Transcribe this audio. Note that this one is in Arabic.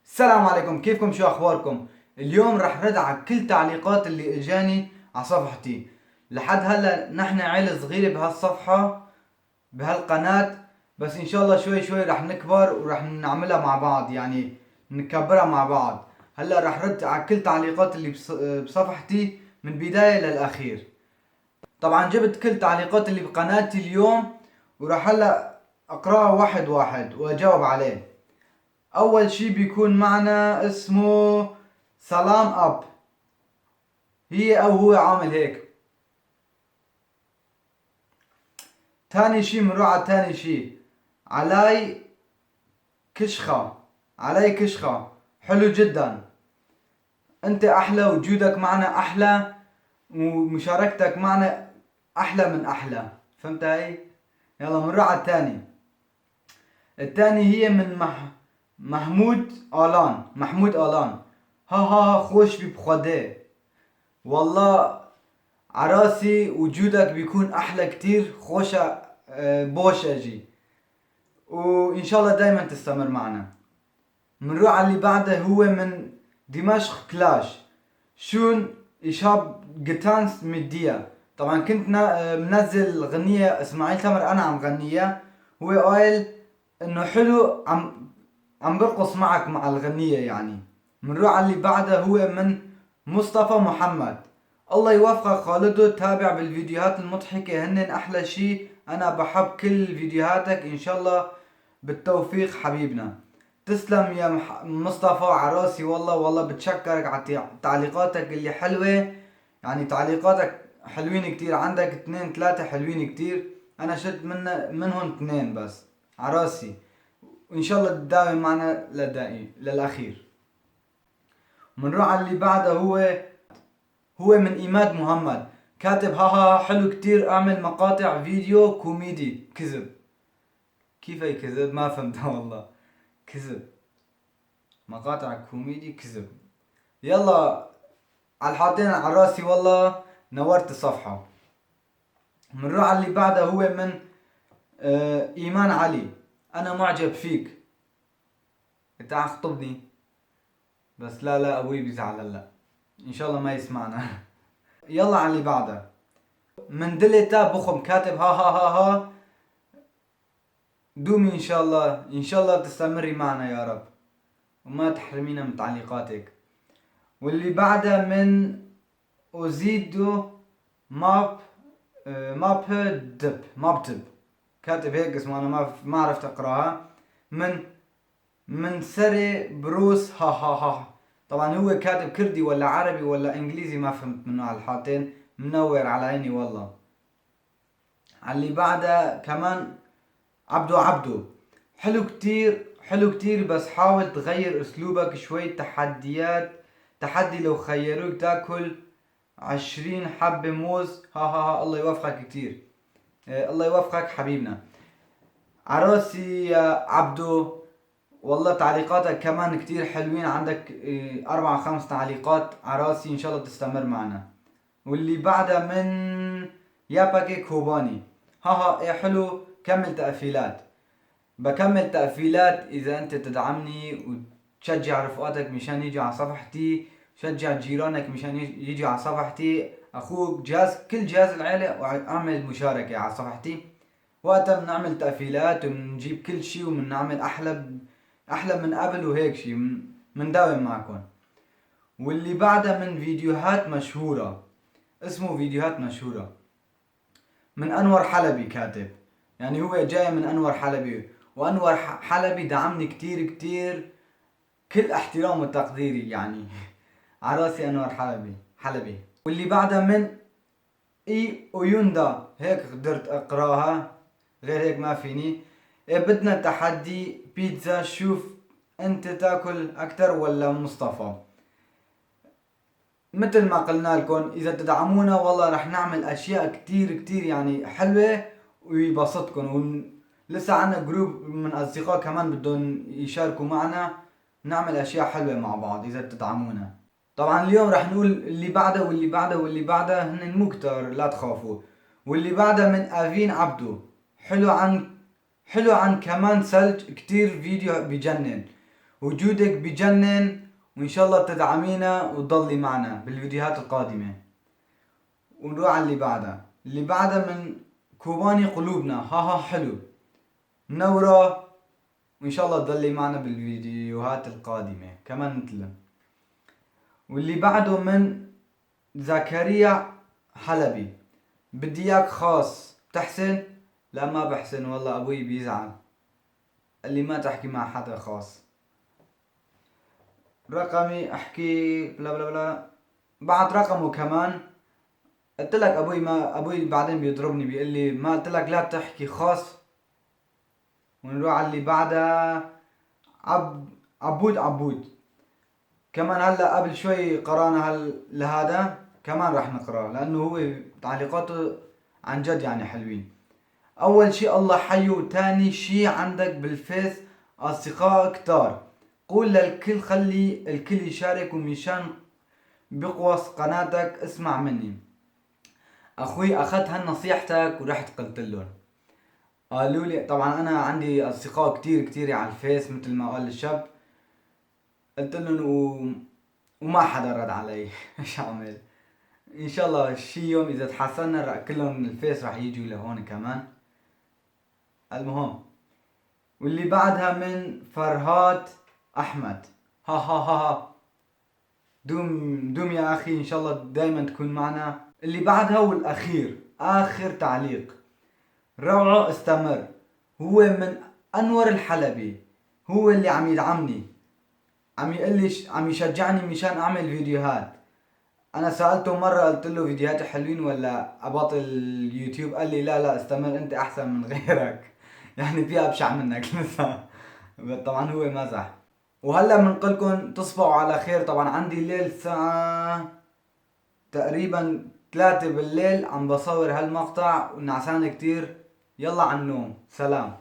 السلام عليكم، كيفكم؟ شو اخباركم؟ اليوم رح رد على كل التعليقات اللي اجاني على صفحتي. لحد هلا نحن عيلة صغيرة بهالصفحة بهالقناة، بس ان شاء الله شوي شوي رح نكبر ورح نعملها مع بعض، يعني نكبرها مع بعض. هلا رح رد على كل التعليقات اللي بصفحتي من البداية للاخير. طبعا جبت كل التعليقات اللي بقناتي اليوم، ورح هلا اقراها واحد واحد واجاوب عليه. اول شي بيكون معنا اسمه سلام اب، هي او هو عامل هيك. تاني شي بنروح على تاني شي، علي كشخة. علي كشخة حلو جدا، انت احلى، وجودك معنا احلى، ومشاركتك معنا احلى من احلى. فهمت هاي؟ يلا بنروح على التاني. التاني هي من محمود آلان. محمود آلان، ها ها ها خوش بخده. والله عراسي وجودك بيكون احلى كتير، خوشة بوش اجي، وان شاء الله دايما تستمر معنا. منروح على اللي بعده، هو من دمشق كلاش. شون إشاب جتانس مدية. طبعا كنت منزل غنية اسماعيل تمر انا عم غنية، هو قايل انه حلو، عم برقص معك مع الغنية يعني. منروح على اللي بعده، هو من مصطفى محمد. الله يوفقك خالده، تابع بالفيديوهات المضحكة، هنن احلى شي، انا بحب كل فيديوهاتك، ان شاء الله بالتوفيق حبيبنا. تسلم يا مصطفى عراسي، والله بتشكرك على تعليقاتك اللي حلوة، يعني تعليقاتك حلوين كتير، عندك 2 3 حلوين كتير، انا شلت منهم 2 بس. عراسي، وان شاء الله تداوم معنا للاخير. منروح على اللي بعده، هو من إيماد محمد. كاتب ها ها حلو كتير، اعمل مقاطع فيديو كوميدي. كذب. كيف هي كذب؟ ما فهمتها والله. كذب، مقاطع كوميدي كذب. يلا على الحاطين على راسي، والله نورت الصفحة. منروح على اللي بعده، هو من ايمان علي. انا معجب فيك. انت خطبني، بس لا ابوي بيزعل هلا، ان شاء الله ما يسمعنا. يلا على اللي بعده، من دلتا بخم. كاتب ها ها ها ها دومي، ان شاء الله تستمري معنا يا رب، وما تحرمينا من تعليقاتك. واللي بعده من اوزيدو ماب مابتب. كاتب هيك اسمه، انا ما عرفت اقراها. من سري بروس ها ها ها. طبعا هو كاتب كردي ولا عربي ولا انجليزي، ما فهمت منه على الحالتين. منور على عيني والله. على اللي بعده كمان عبدو. حلو كتير، بس حاول تغير اسلوبك شوي. تحدي لو خيروك تاكل 20 حبة موز. ها ها ها. الله يوفقك كتير، الله يوفقك حبيبنا. عراسي يا عبدو، والله تعليقاتك كمان كتير حلوين، عندك 4 5 تعليقات. عراسي ان شاء الله تستمر معنا. واللي بعدها من ياباكي كوباني. ها ها ايه حلو، كمل تقفيلات. بكمل تقفيلات اذا انت تدعمني وتشجع رفقاتك مشان يجوا على صفحتي، شجع جيرانك مشان يجوا على صفحتي، اخوك، كل جهاز العيلة، واعمل مشاركة على صفحتي. وقتها بنعمل تقفيلات وبنجيب كل شي، وبنعمل احلى من قبل، وهيك شي منداوم معكم. واللي بعدها من فيديوهات مشهورة، اسمه فيديوهات مشهورة، من انور حلبي. كاتب يعني هو جاي من انور حلبي، وانور حلبي دعمني كتير، كل احترام وتقديري يعني. عراسي انور حلبي. واللي بعدها من اي اويوندا، هيك قدرت اقراها، غير هيك ما فيني. إيه بدنا تحدي بيتزا، شوف انت تاكل اكتر ولا مصطفى. مثل ما قلنا لكم، اذا تدعمونا والله رح نعمل اشياء كتير يعني حلوة ويبسطكم. لسه عنا جروب من اصدقاء كمان بدهم يشاركوا معنا، نعمل اشياء حلوة مع بعض اذا تدعمونا. طبعا اليوم رح نقول اللي بعده واللي بعده واللي بعده، هن مو كتار لا تخافوا. واللي بعدها من افين عبدو، حلو عن كمان ثلج، كتير فيديو بجنن، وجودك بجنن، وان شاء الله تدعمينا وتضلي معنا بالفيديوهات القادمة. ونروح على اللي بعدها من كوباني قلوبنا، ها حلو، منورة، وان شاء الله تضلي معنا بالفيديوهات القادمة كمان مثل. واللي بعده من زكريا حلبي، بدي اياك خاص، بتحسن؟ لا ما بحسن والله، ابوي بيزعل، اللي ما تحكي مع حدا خاص. رقمي احكي بلا بلا بلا، بعت رقمه كمان. قلت لك ابوي بعدين بيضربني، بيقول لي ما قلت لك لا تحكي خاص. ونروح على اللي بعدها عبود كمان. هلا قبل شوي قرانا لهذا كمان راح نقراه، لانه هو تعليقاته عن جد يعني حلوين. اول شي الله حي، تاني شي عندك بالفيس اصدقاء كتار، قول للكل خلي الكل يشارك، ومشان بقوص قناتك اسمع مني. اخوي اخذت هالنصيحتك ورحت قلت لهم، قالوا لي طبعا انا عندي اصدقاء كتير على الفيس مثل ما قال الشاب، قلت لهم وما حدا رد علي. ايش اعمل؟ ان شاء الله شي يوم اذا تحسنا كلهم من الفيس راح يجوا لهون كمان. المهم، واللي بعدها من فرهاد احمد، ها دوم يا اخي، ان شاء الله دايما تكون معنا. اللي بعدها والاخير اخر تعليق، روعه استمر، هو من انور الحلبي، هو اللي عم يدعمني، عم يقول لي عم يشجعني مشان اعمل فيديوهات. انا سألته مرة قلت له فيديوهاتي حلوين ولا اباطل اليوتيوب، قال لي لا استمر انت احسن من غيرك. يعني في ابشع منك لسه. طبعا هو مزح. وهلا بنقلكم تصبحوا على خير. طبعا عندي الليل الساعة تقريبا 3 بالليل عم بصور هالمقطع ونعسان كتير. يلا على النوم، سلام.